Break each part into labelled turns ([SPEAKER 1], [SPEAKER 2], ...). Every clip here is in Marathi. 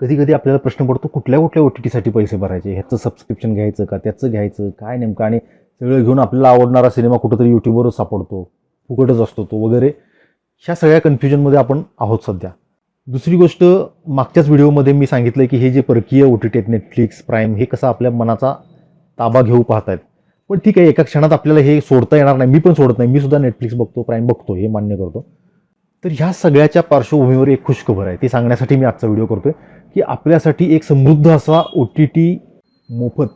[SPEAKER 1] कधी कधी आपल्याला प्रश्न पडतो कुठल्या कुठल्या OTTसाठी पैसे भरायचे, ह्याचं सबस्क्रिप्शन घ्यायचं का त्याचं घ्यायचं काय नेमकं, आणि सगळं घेऊन आपल्याला आवडणारा सिनेमा कुठंतरी यूट्यूबवरच सापडतो, फुकटच असतो तो वगैरे. ह्या सगळ्या कन्फ्युजनमध्ये आपण आहोत सध्या. दुसरी गोष्ट, मागच्याच व्हिडिओमध्ये मी सांगितलं की हे जे परकीय OTT आहेत नेटफ्लिक्स, प्राईम, हे कसं आपल्या मनाचा ताबा घेऊ पाहतायत. पण ठीक आहे, एका क्षणात आपल्याला हे सोडता येणार नाही. मी पण सोडत नाही, मी सुद्धा नेटफ्लिक्स बघतो, प्राईम बघतो, हे मान्य करतो. तर ह्या सगळ्याच्या पार्श्वभूमीवर एक खुशखबर आहे, ती सांगण्यासाठी मी आजचा व्हिडिओ करतोय की आपल्यासाठी एक समृद्ध असा OTT मोफत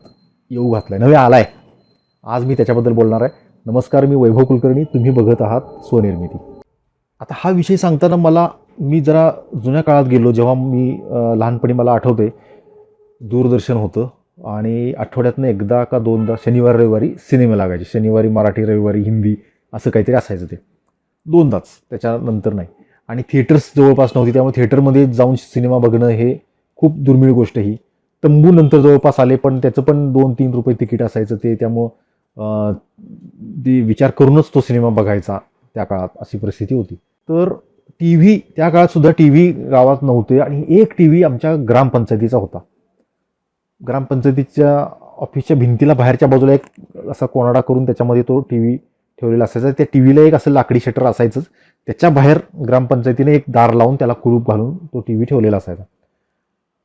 [SPEAKER 1] येऊ घातलाय, नवे आलाय. आज मी त्याच्याबद्दल बोलणार आहे. नमस्कार, मी वैभव कुलकर्णी, तुम्ही बघत आहात स्वनिर्मिती. आता हा विषय सांगताना मी जरा जुन्या काळात गेलो, जेव्हा मी लहानपणी मला आठवते दूरदर्शन होतं आणि आठवड्यातनं एकदा का दोनदा शनिवार रविवारी सिनेमे लागायचे. शनिवारी मराठी, रविवारी हिंदी, असं काहीतरी असायचं. ते दोनदाच, त्याच्यानंतर नाही. आणि थिएटर्स जवळपास नव्हती, त्यामुळे थिएटरमध्ये जाऊन सिनेमा बघणं हे खूप दुर्मिळ गोष्ट. ही तंबू नंतर जवळपास आले, पण त्याचं पण 2-3 रुपये तिकीट असायचं ते, त्यामुळं ते विचार करूनच तो सिनेमा बघायचा त्या काळात, अशी परिस्थिती होती. तर टी व्ही, त्या काळात सुद्धा टी व्ही गावात नव्हते आणि एक टी व्ही आमच्या ग्रामपंचायतीचा होता. ग्रामपंचायतीच्या ऑफिसच्या भिंतीला बाहेरच्या बाजूला एक असा कोनाडा करून त्याच्यामध्ये तो टी व्ही ठेवलेला असायचा. त्या टी व्हीला एक असं लाकडी शटर असायचंच. त्याच्या बाहेर ग्रामपंचायतीने एक दार लावून त्याला कुलूप घालून तो टी व्ही ठेवलेला असायचा.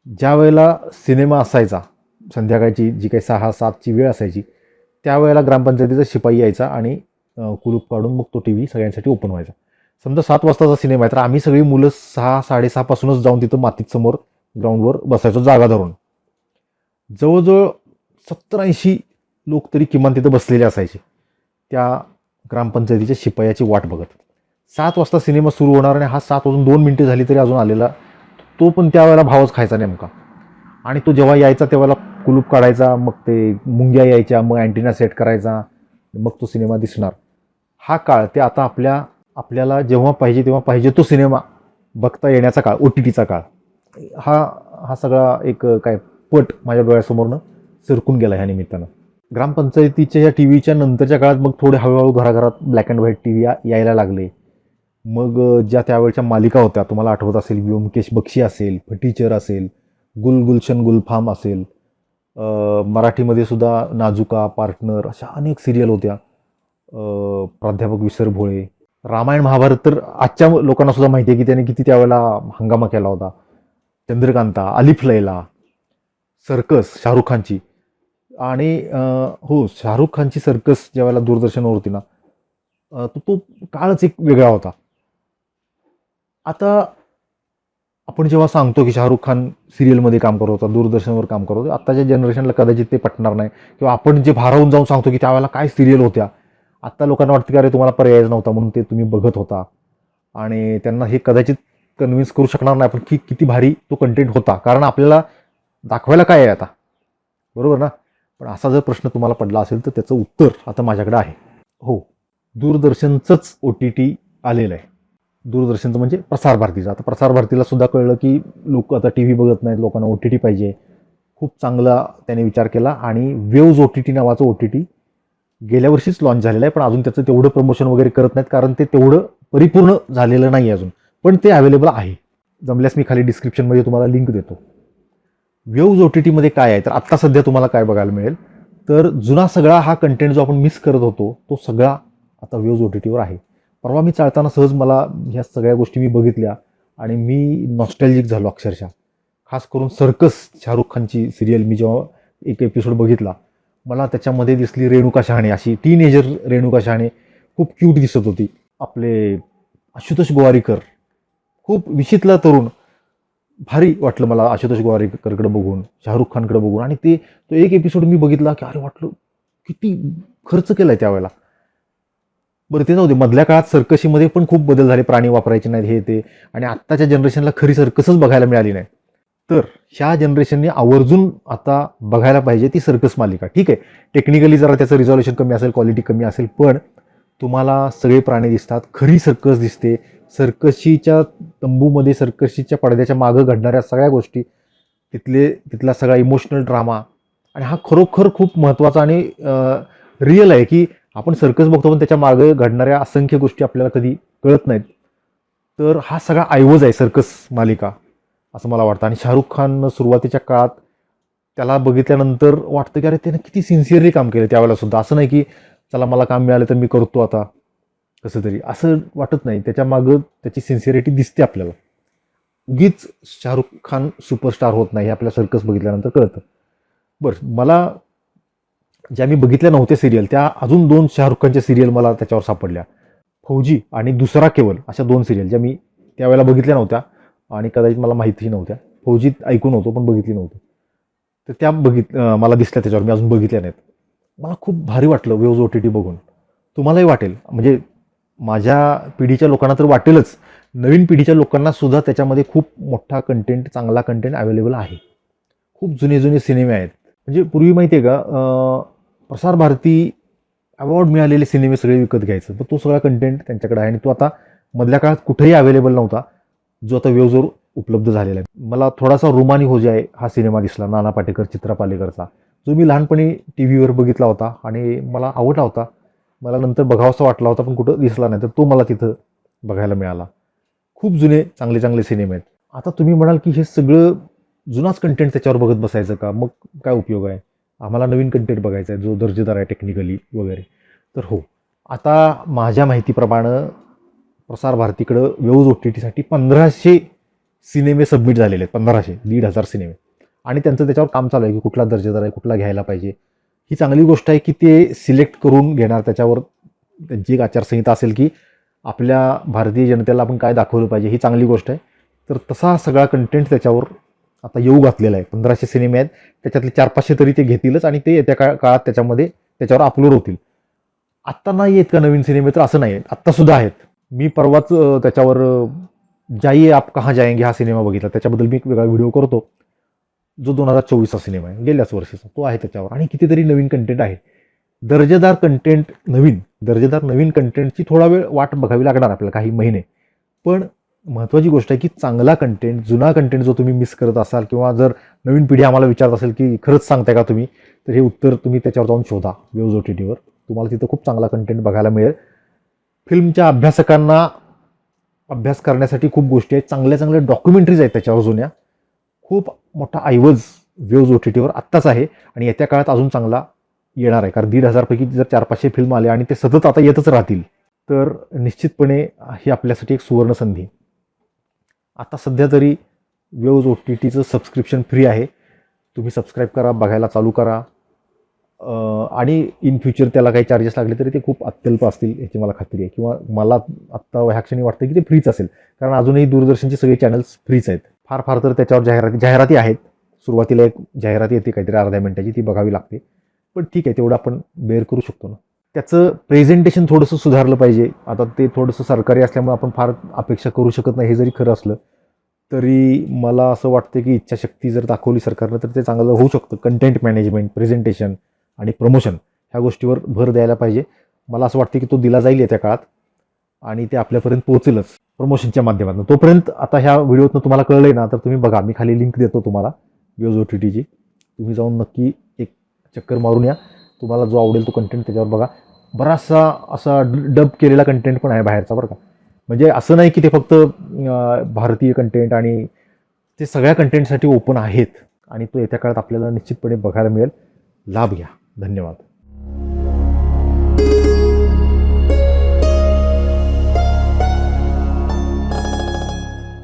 [SPEAKER 1] ज्या वेळेला सिनेमा असायचा, संध्याकाळची जी काही 6-7ची वेळ असायची, त्यावेळेला ग्रामपंचायतीचा शिपाई यायचा आणि कुलूप काढून मग तो टी व्ही सगळ्यांसाठी ओपन व्हायचा. समजा 7 वाजताचा सिनेमा आहे, तर आम्ही सगळी मुलं 6-6:30 पासूनच जाऊन तिथं मातीत समोर ग्राउंडवर बसायचो जागा धरून. जवळजवळ 70-80 लोक तरी किमान तिथं बसलेले असायचे, त्या ग्रामपंचायतीच्या शिपायाची वाट बघत. 7 वाजता सिनेमा सुरू होणार आणि हा 7:02 झाली तरी अजून आलेला. तो पण त्यावेळेला भावच खायचा नेमका. आणि तो जेव्हा यायचा तेव्हा कुलूप काढायचा, मग ते मुंग्या यायच्या, मग अँटिना सेट करायचा, मग तो सिनेमा दिसणार. हा काळ, ते आता आपल्याला जेव्हा पाहिजे तेव्हा पाहिजे तो सिनेमा बघता येण्याचा काळ, OTTचा काळ, हा सगळा एक काय पट माझ्या डोळ्यासमोरनं सरकून गेला ह्या निमित्तानं. ग्रामपंचायतीच्या या टी व्हीच्या नंतरच्या काळात मग थोडे हळूहळू घराघरात black and white T V यायला लागले. मग ज्या त्यावेळच्या मालिका होत्या, तुम्हाला आठवत असेल, व्योमकेश बक्षी असेल, फटीचर असेल, गुलगुलशन गुलफाम असेल, मराठीमध्ये सुद्धा नाजुका, पार्टनर, अशा अनेक सिरियल होत्या. प्राध्यापक विसर भोळे, रामायण महाभारत तर आजच्या लोकांना सुद्धा माहिती आहे की त्याने किती त्यावेळेला हंगामा केला होता. चंद्रकांता, अलिफ लैला, सर्कस शाहरुख खानची, आणि हो, शाहरुख खानची सर्कस ज्यावेळेला दूरदर्शनवर होती ना, तो काळच एक वेगळा होता. आता आपण जेव्हा सांगतो की शाहरुख खान सिरियलमध्ये काम करत होता, दूरदर्शनवर काम करत होता, आत्ताच्या जनरेशनला कदाचित ते पटणार नाही. किंवा आपण जे भारावून जाऊन सांगतो की त्यावेळेला काय सिरियल होत्या, आत्ता लोकांना वाटतं की अरे तुम्हाला पर्यायच नव्हता म्हणून ते तुम्ही बघत होता. आणि त्यांना हे कदाचित कन्व्हिन्स करू शकणार नाही आपण की किती भारी तो कंटेंट होता, कारण आपल्याला दाखवायला काय आहे आता, बरोबर ना. पण असा जर प्रश्न तुम्हाला पडला असेल तर त्याचं उत्तर आता माझ्याकडे आहे. हो, दूरदर्शनचंच OTT आलेलं आहे. दूरदर्शनचं म्हणजे प्रसार भारतीचं. आता प्रसार भारतीला सुद्धा कळलं की लोक आता टी व्ही बघत नाहीत, लोकांना OTT पाहिजे. खूप चांगला त्याने विचार केला आणि वेव्ज OTT नावाचं OTT गेल्या वर्षीच लॉन्च झालेलं आहे. पण अजून त्याचं तेवढं प्रमोशन वगैरे करत नाहीत, कारण ते तेवढं परिपूर्ण झालेलं नाही अजून. पण ते अवेलेबल आहे. जमल्यास मी खाली डिस्क्रिप्शनमध्ये तुम्हाला लिंक देतो. वेव्ज OTTमध्ये काय आहे, तर आत्ता सध्या तुम्हाला काय बघायला मिळेल, तर जुना सगळा हा कंटेंट जो आपण मिस करत होतो तो सगळा आता वेव्ज OTTवर आहे. परवा मी चालताना सहज मला ह्या सगळ्या गोष्टी मी बघितल्या आणि मी नॉस्टॅल्जिक झालो अक्षरशः. खास करून सर्कस, शाहरुख खानची सिरियल, मी जेव्हा एक एपिसोड बघितला, मला त्याच्यामध्ये दिसली रेणुका शहाणे, अशी टीनेजर रेणुका शहाणे, खूप क्यूट दिसत होती. आपले आशुतोष गोवारीकर, खूप विचित्र तरुण, भारी वाटलं मला आशुतोष गोवारीकरकडे बघून, शाहरुख खानकडे बघून. आणि तो एक एपिसोड मी बघितला की अरे वाटलं किती खर्च केलाय त्यावेळेला. बरं, ते जाऊ दे. मधल्या काळात सर्कशीमध्ये पण खूप बदल झाले, प्राणी वापरायचे नाहीत, हे ते. आणि आत्ताच्या जनरेशनला खरी सर्कसच बघायला मिळाली नाही. तर ह्या जनरेशनने आवर्जून आता बघायला पाहिजे ती सर्कस मालिका. ठीक आहे, टेक्निकली जरा त्याचं रिझॉल्युशन कमी असेल, क्वालिटी कमी असेल, पण तुम्हाला सगळे प्राणी दिसतात, खरी सर्कस दिसते. सर्कशीच्या तंबूमध्ये, सर्कशीच्या पडद्याच्या मागं घडणाऱ्या सगळ्या गोष्टी, तिथला सगळा इमोशनल ड्रामा. आणि हा खरोखर खूप महत्त्वाचा आणि रिअल आहे की आपण सर्कस बघतो पण त्याच्या मागे घडणाऱ्या असंख्य गोष्टी आपल्याला कधी कळत नाहीत. तर हा सगळा ऐवज आहे सर्कस मालिका. असं मला वाटतं. आणि शाहरुख खान सुरुवातीच्या काळात त्याला बघितल्यानंतर वाटतं की अरे त्यानं किती सिन्सिअरली काम केलं त्यावेळेला सुद्धा. असं नाही की चला मला काम मिळालं तर मी करतो आता कसं तरी, असं वाटत नाही. त्याच्या मागं त्याची सिन्सिअरिटी दिसते आपल्याला. उगीच शाहरुख खान सुपरस्टार होत नाही हे आपल्या सर्कस बघितल्यानंतर कळतं. बरं, मला ज्या मी बघितल्या नव्हत्या सिरियल त्या अजून 2 शाहरुख खानच्या सिरियल मला त्याच्यावर सापडल्या. फौजी आणि दुसरा केवल अशा 2 सिरियल ज्या मी त्यावेळेला बघितल्या नव्हत्या आणि कदाचित मला माहितीही नव्हत्या. फौजी ऐकून होतो पण बघितली नव्हती. तर त्या मला दिसल्या त्याच्यावर, मी अजून बघितल्या नाहीत. मला खूप भारी वाटलं वेव्ज OTT बघून. तुम्हालाही वाटेल, म्हणजे माझ्या पिढीच्या लोकांना तर वाटेलच, नवीन पिढीच्या लोकांना सुद्धा त्याच्यामध्ये खूप मोठा कंटेंट, चांगला कंटेंट अवेलेबल आहे. खूप जुने जुने सिनेमे आहेत. म्हणजे पूर्वी माहिती आहे का, प्रसार भारती अवॉर्ड मिळालेले सिनेमे सगळे विकत घ्यायचं, तर तो सगळा कंटेंट त्यांच्याकडे आहे आणि तो आता मधल्या काळात कुठेही अवेलेबल नव्हता, जो आता वेव्जवर उपलब्ध झालेला आहे. मला थोडासा रुमानी हो जाए हा सिनेमा दिसला, नाना पाटेकर, चित्रा पालेकरचा, जो मी लहानपणी टी व्हीवर बघितला होता आणि मला आवडला होता. मला नंतर बघावासा वाटला होता पण कुठं दिसला नाही, तर तो मला तिथं बघायला मिळाला. खूप जुने चांगले चांगले सिनेमे आहेत. आता तुम्ही म्हणाल की हे सगळं जुनाच कंटेंट त्याच्यावर बघत बसायचं का, मग काय उपयोग आहे, आम्हाला नवीन कंटेंट बघायचा आहे जो दर्जेदार आहे टेक्निकली वगैरे. तर हो, आता माझ्या माहितीप्रमाणे प्रसार भारतीकडं वेव्ज OTTसाठी 1500 सिनेमे सबमिट झालेले आहेत. 1500, 1500 सिनेमे. आणि त्यांचं त्याच्यावर काम चालू आहे की कुठला दर्जेदार आहे, कुठला घ्यायला पाहिजे. ही चांगली गोष्ट आहे की ते सिलेक्ट करून घेणार, त्याच्यावर त्यांची एक आचारसंहिता असेल की आपल्या भारतीय जनतेला आपण काय दाखवलं पाहिजे, ही चांगली गोष्ट आहे. तर तसा सगळा कंटेंट त्याच्यावर आता येऊ घातलेला आहे. 1500 सिनेमे आहेत, त्याच्यातले 400-500 तरी ते घेतीलच आणि ते येत्या काळात त्याच्यावर अपलोड होतील. आत्ता नाही आहेत का नवीन सिनेमे, तर असं नाही आहे, आत्तासुद्धा आहेत. मी परवाच त्याच्यावर जाइए आप कहाँ जाएंगे हा सिनेमा बघितला, त्याच्याबद्दल मी एक वेगळा व्हिडिओ करतो, जो 2024चा सिनेमा आहे, गेल्याच वर्षीचा, तो आहे त्याच्यावर. आणि कितीतरी नवीन कंटेंट आहे, दर्जेदार कंटेंट, दर्जेदार नवीन कंटेंटची थोडा वेळ वाट बघावी लागणार आपल्याला, काही महिने. पण महत्त्वाची गोष्ट आहे की चांगला कंटेंट, जुना कंटेंट जो तुम्ही मिस करत असाल किंवा जर नवीन पिढी आम्हाला विचारत असेल की खरंच सांगताय का तुम्ही, तर हे उत्तर तुम्ही त्याच्यावर जाऊन शोधा वेव्ज OTTवर. तुम्हाला तिथं खूप चांगला कंटेंट बघायला मिळेल. फिल्मच्या अभ्यासकांना अभ्यास करण्यासाठी खूप गोष्टी आहेत, चांगल्या चांगल्या डॉक्युमेंटरीज आहेत त्याच्यावर जुन्या. खूप मोठा ऐवज वेव्ज OTTवर आत्ताच आहे आणि येत्या काळात अजून चांगला येणार आहे. कारण 1500 पैकी जर 400-500 फिल्म आले आणि ते सतत आता येतच राहतील, तर निश्चितपणे ही आपल्यासाठी एक सुवर्ण संधी. आता सध्या तरी वेव्ज OTTचं सबस्क्रिप्शन फ्री आहे. तुम्ही सबस्क्राईब करा, बघायला चालू करा. आणि इन फ्युचर त्याला काही चार्जेस लागले तरी ते खूप अत्यल्प असतील याची मला खात्री आहे. किंवा मला आत्ता ह्या क्षणी वाटतं की ते फ्रीच असेल, कारण अजूनही दूरदर्शनचे सगळे चॅनल्स फ्रीच आहेत. फार फार तर त्याच्यावर जाहिराती आहेत. सुरुवातीला एक जाहिरात येते काहीतरी अर्ध्या मिनिटाची, ती बघावी लागते. पण ठीक आहे, तेवढं आपण बेअर करू शकतो ना. त्याचं प्रेझेंटेशन थोडंसं सुधारलं पाहिजे. आता ते थोडंसं सरकारी असल्यामुळे आपण फार अपेक्षा करू शकत नाही, हे जरी खरं असलं तरी मला असं वाटतं की इच्छाशक्ती जर दाखवली सरकारनं तर ते चांगलं होऊ शकतं. कंटेंट मॅनेजमेंट, प्रेझेंटेशन आणि प्रमोशन ह्या गोष्टीवर भर द्यायला पाहिजे. मला असं वाटतं की तो दिला जाईल येत्या काळात आणि ते आपल्यापर्यंत पोहोचेलच प्रमोशनच्या माध्यमातून. तोपर्यंत आता ह्या व्हिडिओतनं तुम्हाला कळलंय ना, तर तुम्ही बघा, मी खाली लिंक देतो तुम्हाला वेव्ज OTTची. तुम्ही जाऊन नक्की एक चक्कर मारून या. तुम्हाला जो आवडेल तो कंटेंट त्याच्यावर बघा. बराचसा असा डब केलेला कंटेंट पण आहे बाहेरचा बरं का. म्हणजे असं नाही की ते फक्त भारतीय कंटेंट, आणि ते सगळ्या कंटेंटसाठी ओपन आहेत आणि तो येत्या काळात आपल्याला निश्चितपणे बघायला मिळेल. लाभ घ्या. धन्यवाद.